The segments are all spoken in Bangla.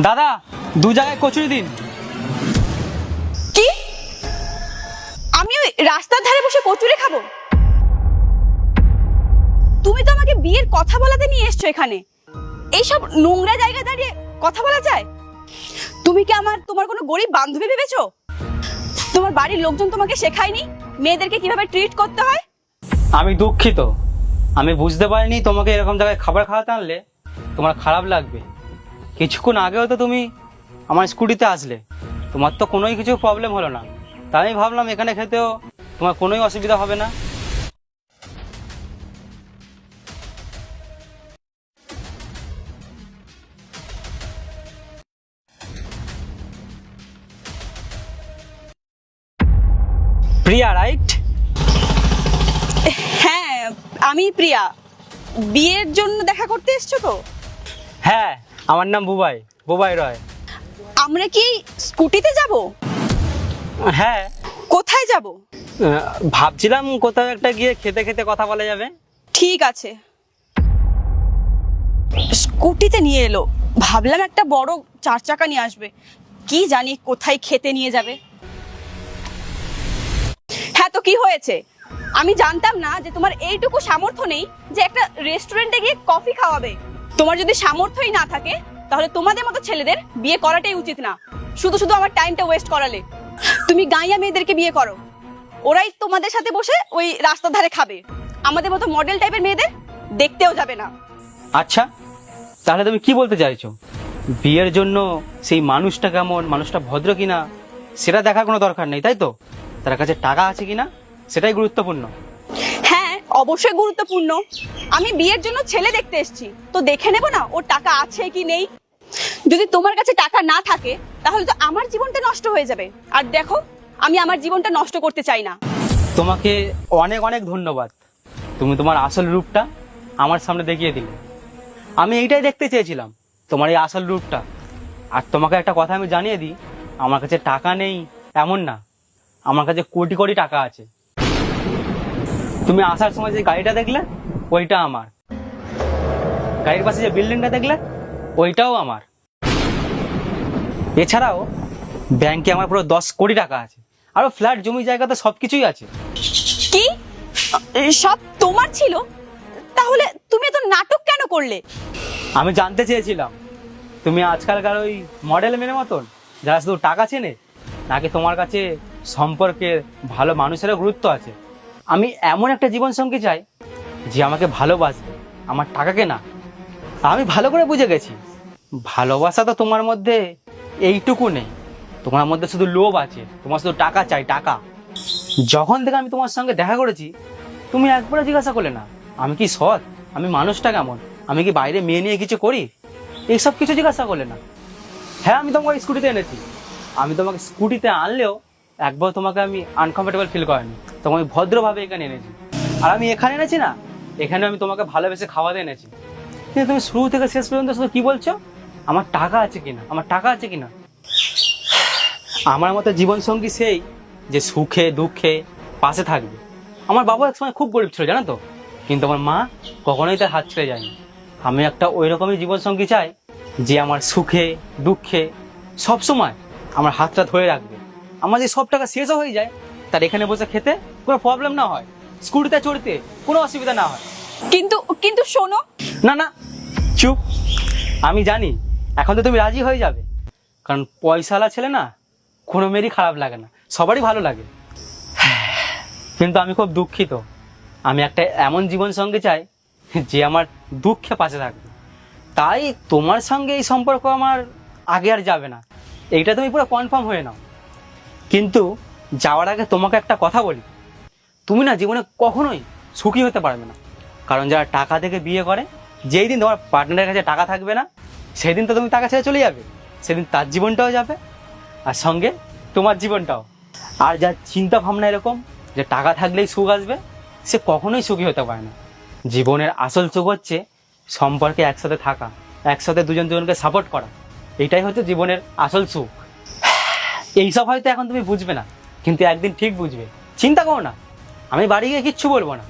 দাদা 2 জায়গায় কচুরি দিন। কি? আমি ওই রাস্তার ধারে বসে কচুরি খাবো? তুমি তো আমাকে বিয়ের কথা বলাতে নিয়ে এসছো এখানে। এইসব নোংরা জায়গায় দাঁড়িয়ে কথা বলা যায়? তুমি কি তোমার কোনো গরিব বান্ধবী ভেবেছো? তোমার বাড়ির লোকজন তোমাকে শেখায়নি মেয়েদেরকে কিভাবে ট্রিট করতে হয়? আমি দুঃখিত, আমি বুঝতে পারিনি তোমাকে এরকম জায়গায় খাবার খাওয়াতে আনলে তোমার খারাপ লাগবে। কিছুক্ষণ আগেও তো তুমি আমার স্কুটিতে আসলে, তোমার তো কোনোই কিছু প্রবলেম হলো না, তাই আমি ভাবলাম এখানে খেতেও তোমার কোনোই অসুবিধা হবে না। প্রিয়া, রাইট? হ্যাঁ, আমি প্রিয়া। বিয়ের জন্য দেখা করতে এসছো তো? হ্যাঁ, আমার নাম বুবাই, বুবাই রয়। আমরা কি স্কুটিতে যাব? হ্যাঁ। কোথায় যাব? ভাবছিলাম কোথাও একটা গিয়ে খেতে খেতে কথা বলা যাবে। ঠিক আছে। স্কুটিতে নিয়ে এলো, ভাবলাম একটা বড় 4 চাকা নিয়ে আসবে, কি জানি কোথায় খেতে নিয়ে যাবে। হ্যাঁ, তো কি হয়েছে? আমি জানতাম না যে তোমার এইটুকু সামর্থ্য নেই যে একটা রেস্টুরেন্টে গিয়ে কফি খাওয়াবে। তোমার যদি সামর্থ্যই না থাকে তাহলে তোমাদের মতো ছেলেদের বিয়ে করাটাই উচিত না। শুধু শুধু আমার টাইমটা ওয়েস্ট করালে। তুমি গাঁইয়া মেয়েদেরকে বিয়ে করো, ওরাই তোমাদের সাথে বসে ওই রাস্তার ধারে খাবে। আমাদের মতো মডেল টাইপের মেয়েদের দেখতেও যাবে না। আচ্ছা, তাহলে তুমি কি বলতে চাইছো? বিয়ের জন্য সেই মানুষটা কেমন, মানুষটা ভদ্র কিনা সেটা দেখার কোনো দরকার নেই, তাই তো? তার কাছে টাকা আছে কিনা সেটাই গুরুত্বপূর্ণ। হ্যাঁ, অবশ্যই গুরুত্বপূর্ণ। আমি বিয়ের জন্য ছেলে দেখতে এসেছি, তো দেখে নেব না ওর টাকা আছে কি নেই। যদি তোমার কাছে টাকা না থাকে তাহলে তো আমার জীবনটা নষ্ট হয়ে যাবে। আর দেখো, আমি আমার জীবনটা নষ্ট করতে চাই না। তোমাকে অনেক অনেক ধন্যবাদ, তুমি তোমার আসল রূপটা আমার সামনে দেখিয়ে দিলে। আমি এইটাই দেখতে চেয়েছিলাম, তোমার এই আসল রূপটা। আর তোমাকে একটা কথা আমি জানিয়ে দিই, আমার কাছে টাকা নেই এমন না, আমার কাছে কোটি কোটি টাকা আছে। তুমি আসার সময় যে গাড়িটা দেখলে ওইটা আমার, গাড়ির পাশে যে বিল্ডিংটা দেখলে ওইটাও আমার। এছাড়াও ব্যাংকে আমার পুরো 10 কোটি টাকা আছে, আরো ফ্ল্যাট, জমি, জায়গা তো সবকিছুই আছে। কি? সব তোমার ছিল? তাহলে তুমি এত নাটক কেন করলে? আমি জানতে চেয়েছিলাম তুমি আজকালকার ওই মডেল মেয়ের মতন যারা শুধু টাকা চেনে, নাকি তোমার কাছে সম্পর্কের, ভালো মানুষেরও গুরুত্ব আছে। আমি এমন একটা জীবনসঙ্গী চাই যে আমাকে ভালোবাসবে, আমার টাকাকে না। আমি ভালো করে বুঝে গেছি, ভালোবাসা তো তোমার মধ্যে এইটুকু নেই, তোমার মধ্যে শুধু লোভ আছে, তোমার শুধু টাকা চাই, টাকা। যখন থেকে আমি তোমার সঙ্গে দেখা করেছি তুমি একবারও জিজ্ঞাসা করলে না আমি কি সৎ, আমি মানুষটা কেমন, আমি কি বাইরে মেয়ে নিয়ে কিছু করি, এইসব কিছু জিজ্ঞাসা করলে না। হ্যাঁ, আমি তোমাকে স্কুটিতে এনেছি, আমি তোমাকে স্কুটিতে আনলেও একবার তোমাকে আমি আনকমফোর্টেবল ফিল করিনি, তোমাকে ভদ্রভাবে এখানে এনেছি। আর আমি এখানে এনেছি না, এখানে আমি তোমাকে ভালোবেসে খাওয়াতে এনেছি। কিন্তু তুমি শুরু থেকে শেষ পর্যন্ত শুধু কি বলছো, আমার টাকা আছে কিনা, আমার টাকা আছে কিনা। আমার মতো জীবনসঙ্গী সেই যে সুখে দুঃখে পাশে থাকবে। আমার বাবা একসময় খুব গরিব ছিল জানো তো, কিন্তু আমার মা কখনোই তার হাত ছেড়ে যায়নি। আমি একটা ওই রকমই জীবনসঙ্গী চাই যে আমার সুখে দুঃখে সবসময় আমার হাতটা ধরে রাখবে। আমার যে সব টাকা শেষও হয়ে যায় তার এখানে বসে খেতে কোনো প্রবলেম না হয়, স্কুটিতে চড়তে কোনো অসুবিধা না হয়। কিন্তু কিন্তু শোনো। না না, চুপ। আমি জানি এখন তো তুমি রাজি হয়ে যাবে, কারণ পয়সাওয়ালা ছেলে না কোনো মেয়েরই খারাপ লাগে না, সবারই ভালো লাগে। কিন্তু আমি খুব দুঃখিত, আমি একটা এমন জীবন সঙ্গী চাই যে আমার দুঃখে পাশে থাকবে। তাই তোমার সঙ্গে এই সম্পর্ক আমার আগে আর যাবে না, এইটা তুমি পুরো কনফার্ম হয়ে নাও। কিন্তু যাওয়ার আগে তোমাকে একটা কথা বলি, তুমি না জীবনে কখনোই সুখী হতে পারবে না। কারণ যারা টাকা থেকে বিয়ে করে, যেই দিন তোমার পার্টনারের কাছে টাকা থাকবে না সেই দিন তো তুমি টাকা ছেড়ে চলে যাবে, সেদিন তার জীবনটাও যাবে আর সঙ্গে তোমার জীবনটাও। আর যার চিন্তা ভাবনা এরকম যে টাকা থাকলেই সুখ আসবে, সে কখনোই সুখী হতে পারে না। জীবনের আসল সুখ হচ্ছে সম্পর্কে একসাথে থাকা, একসাথে দুজন দুজনকে সাপোর্ট করা, এইটাই হচ্ছে জীবনের আসল সুখ। এইসব হয়তো এখন তুমি বুঝবে না, কিন্তু একদিন ঠিক বুঝবে। চিন্তা করো না, আমি বাড়ি গিয়ে কিচ্ছু বলবো না,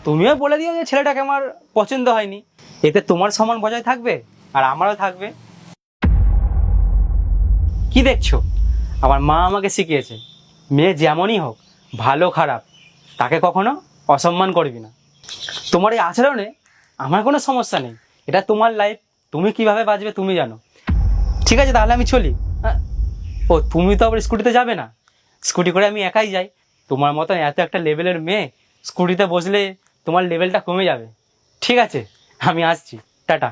তুমিও বলে দিও যে ছেলেটাকে আমার পছন্দ হয়নি, এতে তোমার সম্মান বজায় থাকবে আর আমারও থাকবে। কি দেখছো? আমার মা আমাকে শিখিয়েছে, মেয়ে যেমনই হোক, ভালো খারাপ, তাকে কখনো অসম্মান করবি না। তোমার এই আচরণে আমার কোনো সমস্যা নেই, এটা তোমার লাইফ, তুমি কিভাবে বাঁচবে তুমি জানো। ঠিক আছে, তাহলে আমি চলি। ও, তুমি তো আবার স্কুটিতে যাবে না? স্কুটি করে আমি একাই যাই। তোমার মতন এত একটা লেভেলের মেয়ে স্কুটিতে বসলে তোমার লেভেলটা কমে যাবে। ঠিক আছে, আমি আসছি, টাটা।